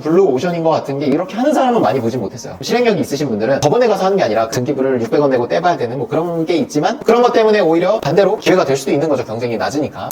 좀 블루 오션인 것 같은 게 이렇게 하는 사람은 많이 보진 못했어요. 실행력이 있으신 분들은 법원에 가서 하는 게 아니라 등기부를 600원 내고 떼봐야 되는 뭐 그런 게 있지만 그런 것 때문에 오히려 반대로 기회가 될 수도 있는 거죠. 경쟁이 낮으니까.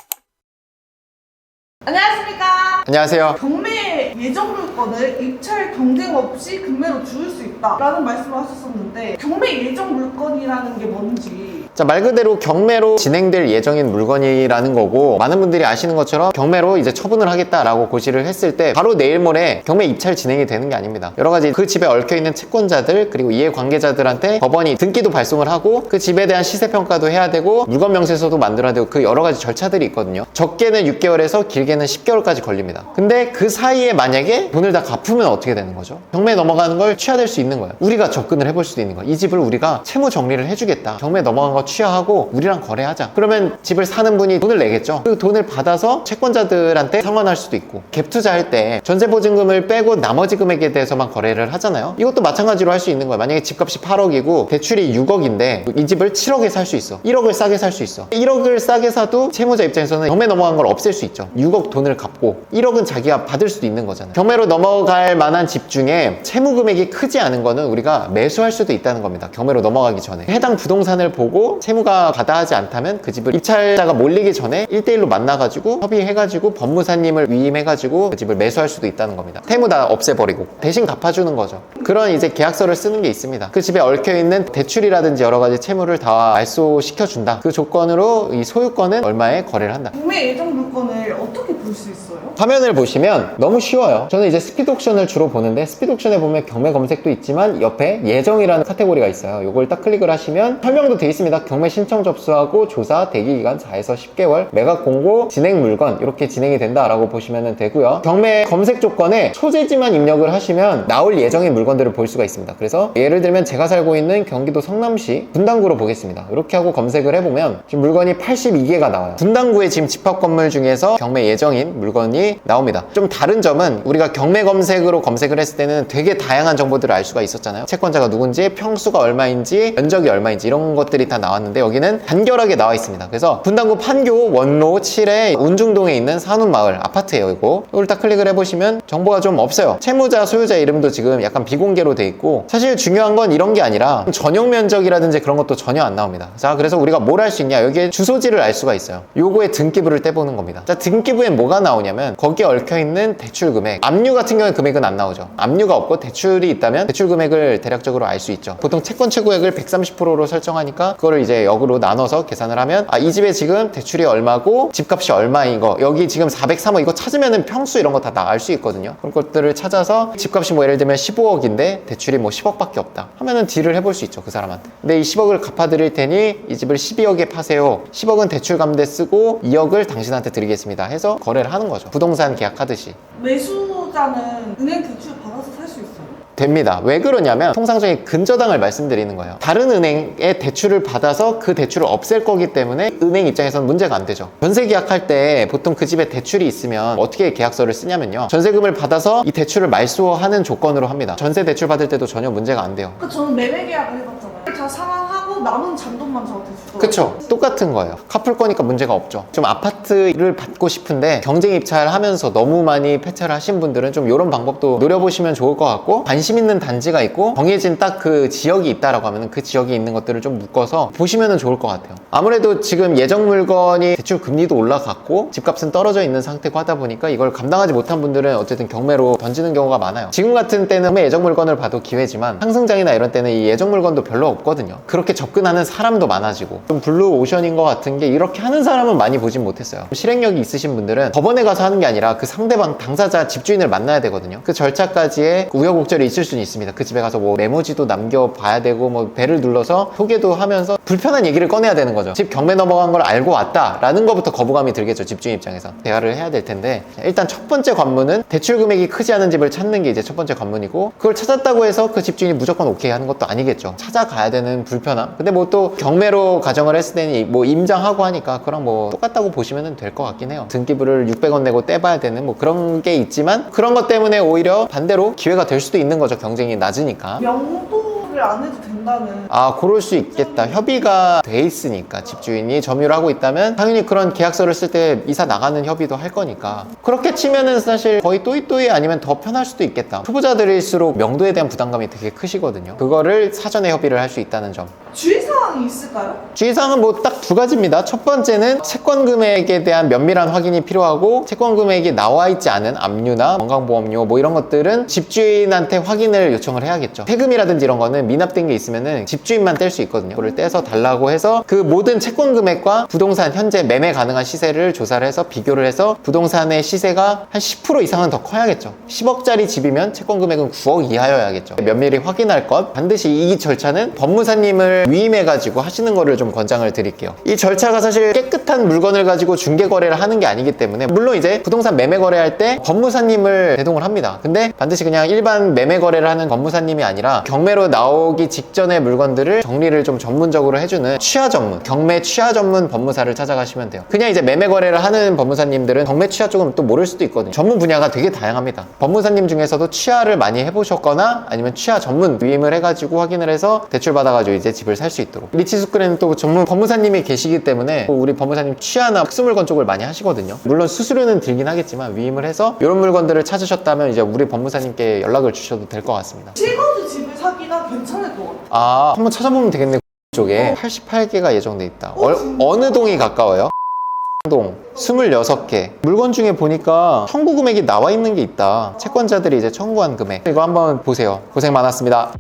안녕하십니까. 안녕하세요. 경매 예정 물건을 입찰 경쟁 없이 금매로 주울 수 있다라는 말씀을 하셨었는데 경매 예정 물건이라는 게 뭔지. 자, 말 그대로 경매로 진행될 예정인 물건이라는 거고, 많은 분들이 아시는 것처럼 경매로 이제 처분을 하겠다라고 고시를 했을 때 바로 내일 모레 경매 입찰 진행이 되는 게 아닙니다. 여러 가지 그 집에 얽혀있는 채권자들 그리고 이해 관계자들한테 법원이 등기도 발송을 하고 그 집에 대한 시세평가도 해야 되고 물건 명세서도 만들어야 되고 그 여러 가지 절차들이 있거든요. 적게는 6개월에서 길게는 10개월까지 걸립니다. 근데 그 사이에 만약에 돈을 다 갚으면 어떻게 되는 거죠? 경매에 넘어가는 걸 취하될 수 있는 거예요. 우리가 접근을 해볼 수도 있는 거예요. 이 집을 우리가 채무 정리를 해주겠다. 경매에 넘어간 거 취하하고 우리랑 거래하자. 그러면 집을 사는 분이 돈을 내겠죠. 그 돈을 받아서 채권자들한테 상환할 수도 있고, 갭 투자할 때 전세보증금을 빼고 나머지 금액에 대해서만 거래를 하잖아요. 이것도 마찬가지로 할 수 있는 거예요. 만약에 집값이 8억이고 대출이 6억인데 이 집을 7억에 살 수 있어. 1억을 싸게 살 수 있어. 1억을 싸게 사도 채무자 입장에서는 경매 넘어간 걸 없앨 수 있죠. 6억 돈을 갚고 1억은 자기가 받을 수도 있는 거잖아요. 경매로 넘어갈 만한 집 중에 채무 금액이 크지 않은 거는 우리가 매수할 수도 있다는 겁니다. 경매로 넘어가기 전에 해당 부동산을 보고 채무가 가다하지 않다면 그 집을 입찰자가 몰리기 전에 1대1로 만나가지고 협의해가지고 법무사님을 위임해가지고 그 집을 매수할 수도 있다는 겁니다. 채무 다 없애버리고 대신 갚아주는 거죠. 그런 이제 계약서를 쓰는 게 있습니다. 그 집에 얽혀있는 대출이라든지 여러 가지 채무를 다 말소시켜준다. 그 조건으로 이 소유권은 얼마에 거래를 한다. 경매 예정 물건을 어떻게 볼 수 있어요? 화면을 보시면 너무 쉬워요. 저는 이제 스피드 옥션을 주로 보는데, 스피드 옥션에 보면 경매 검색도 있지만 옆에 예정이라는 카테고리가 있어요. 요걸 딱 클릭을 하시면 설명도 돼 있습니다. 경매 신청 접수하고 조사 대기기간 4에서 10개월, 매각 공고, 진행 물건 이렇게 진행이 된다라고 보시면 되고요. 경매 검색 조건에 소재지만 입력을 하시면 나올 예정인 물건들을 볼 수가 있습니다. 그래서 예를 들면 제가 살고 있는 경기도 성남시 분당구로 보겠습니다. 이렇게 하고 검색을 해보면 지금 물건이 82개가 나와요. 분당구에 지금 집합 건물 중에서 경매 예정인 물건이 나옵니다. 좀 다른 점은 우리가 경매 검색으로 검색을 했을 때는 되게 다양한 정보들을 알 수가 있었잖아요. 채권자가 누군지, 평수가 얼마인지, 면적이 얼마인지 이런 것들이 다 나왔는데 여기는 간결하게 나와 있습니다. 그래서 분당구 판교 원로 7에 운중동에 있는 산운마을 아파트예요. 이걸 딱 클릭을 해보시면 정보가 좀 없어요. 채무자, 소유자 이름도 지금 약간 비공개로 돼 있고, 사실 중요한 건 이런 게 아니라 전용 면적이라든지 그런 것도 전혀 안 나옵니다. 자, 그래서 우리가 뭘 할 수 있냐, 여기에 주소지를 알 수가 있어요. 요거에 등기부를 떼보는 겁니다. 자, 등기부에 뭐가 나오냐면 거기에 얽혀있는 대출 금액, 압류 같은 경우에 금액은 안 나오죠. 압류가 없고 대출이 있다면 대출 금액을 대략적으로 알 수 있죠. 보통 채권 최고액을 130%로 설정하니까 그거를 이제 역으로 나눠서 계산을 하면 이 집에 지금 대출이 얼마고 집값이 얼마인 거, 여기 지금 403억 이거 찾으면은 평수 이런 거 다 알 수 있거든요. 그런 것들을 찾아서 집값이 뭐 예를 들면 15억인데 대출이 뭐 10억밖에 없다 하면은 딜을 해볼 수 있죠, 그 사람한테. 근데 이 10억을 갚아드릴 테니 이 집을 12억에 파세요. 10억은 대출 감대 쓰고 2억을 당신한테 드리겠습니다 해서 거래를 하는 거죠. 부동산 계약하듯이. 매수자는 은행 대출 받아서 살 수 있어요? 됩니다. 왜 그러냐면 통상적인 근저당을 말씀드리는 거예요. 다른 은행에 대출을 받아서 그 대출을 없앨 거기 때문에 은행 입장에서는 문제가 안 되죠. 전세 계약할 때 보통 그 집에 대출이 있으면 어떻게 계약서를 쓰냐면요, 전세금을 받아서 이 대출을 말소하는 조건으로 합니다. 전세 대출 받을 때도 전혀 문제가 안 돼요. 저는 매매 계약을 해봤잖아요. 다 상환하고 남은 잔돈만 저한테 주더라고요. 그쵸? 똑같은 거예요. 갚을 거니까 문제가 없죠. 좀 아파트를 받고 싶은데 경쟁 입찰하면서 너무 많이 폐차를 하신 분들은 좀 이런 방법도 노려보시면 좋을 것 같고, 관심 있는 단지가 있고 정해진 딱 그 지역이 있다라고 하면 그 지역에 있는 것들을 좀 묶어서 보시면 좋을 것 같아요. 아무래도 지금 예정 물건이 대출 금리도 올라갔고 집값은 떨어져 있는 상태고 하다 보니까 이걸 감당하지 못한 분들은 어쨌든 경매로 던지는 경우가 많아요. 지금 같은 때는 예정 물건을 봐도 기회지만 상승장이나 이런 때는 이 예정 물건도 별로 없거든요. 그렇게 접근하는 사람도 많아지고, 좀 블루 오션인 것 같은 게 이렇게 하는 사람은 많이 보진 못했어요. 실행력이 있으신 분들은 법원에 가서 하는 게 아니라 그 상대방 당사자 집주인을 만나야 되거든요. 그 절차까지의 우여곡절이 있을 수는 있습니다. 그 집에 가서 뭐 메모지도 남겨봐야 되고 뭐 벨을 눌러서 소개도 하면서 불편한 얘기를 꺼내야 되는 거죠. 집 경매 넘어간 걸 알고 왔다라는 것부터 거부감이 들겠죠. 집주인 입장에서 대화를 해야 될 텐데, 일단 첫 번째 관문은 대출 금액이 크지 않은 집을 찾는 게 이제 첫 번째 관문이고, 그걸 찾았다고 해서 그 집주인이 무조건 오케이 하는 것도 아니겠죠. 찾아가야 되는 불편함. 근데 뭐 또 경매로 가정을 했을 때는 뭐 임장하고 하니까 그랑 뭐 똑같다고 보시면 될 것 같긴 해요. 등기부를 600원 내고 떼봐야 되는 뭐 그런 게 있지만 그런 것 때문에 오히려 반대로 기회가 될 수도 있는 거죠. 경쟁이 낮으니까. 명도를 협의를 안 해도 된다는. 아, 그럴 수 있겠다. 협의가 돼 있으니까 집주인이 점유를 하고 있다면 당연히 그런 계약서를 쓸 때 이사 나가는 협의도 할 거니까. 그렇게 치면은 사실 거의 또이또이 아니면 더 편할 수도 있겠다. 초보자들일수록 명도에 대한 부담감이 되게 크시거든요. 그거를 사전에 협의를 할 수 있다는 점. 주의사항이 있을까요? 주의사항은 뭐 딱 두 가지입니다. 첫 번째는 채권 금액에 대한 면밀한 확인이 필요하고, 채권 금액이 나와 있지 않은 압류나 건강보험료 뭐 이런 것들은 집주인한테 확인을 요청을 해야겠죠. 세금이라든지 이런 거는 미납된 게 있으면은 집주인만 뗄 수 있거든요. 그걸 떼서 달라고 해서 그 모든 채권 금액과 부동산 현재 매매 가능한 시세를 조사를 해서 비교를 해서 부동산의 시세가 한 10% 이상은 더 커야겠죠. 10억짜리 집이면 채권 금액은 9억 이하여야겠죠. 면밀히 확인할 것, 반드시 이 절차는 법무사님을 위임해가지고 하시는 거를 좀 권장을 드릴게요. 이 절차가 사실 깨끗한 물건을 가지고 중개 거래를 하는 게 아니기 때문에, 물론 이제 부동산 매매 거래할 때 법무사님을 대동을 합니다. 근데 반드시 그냥 일반 매매 거래를 하는 법무사님이 아니라 경매로 나오기 직전의 물건들을 정리를 좀 전문적으로 해주는 취하 전문, 경매 취하 전문 법무사를 찾아가시면 돼요. 그냥 이제 매매 거래를 하는 법무사님들은 경매 취하 쪽은 또 모를 수도 있거든요. 전문 분야가 되게 다양합니다. 법무사님 중에서도 취하를 많이 해보셨거나 아니면 취하 전문 위임을 해가지고 확인을 해서 대출 받아가지고 이제 집을 살 수 있도록. 리치스크에는 또 전문 법무사님이 계시기 때문에 우리 법무사님 취하나 특수물건 쪽을 많이 하시거든요. 물론 수수료는 들긴 하겠지만 위임을 해서 이런 물건들을 찾으셨다면 이제 우리 법무사님께 연락을 주셔도 될 것 같습니다. 실거주 집을 사기가 괜찮을 것 같아요. 아, 한번 찾아보면 되겠네. 쪽에 88개가 예정돼 있다. 진짜? 어느 동이 가까워요? 동 26개. 물건 중에 보니까 청구 금액이 나와 있는 게 있다. 채권자들이 이제 청구한 금액. 이거 한번 보세요. 고생 많았습니다.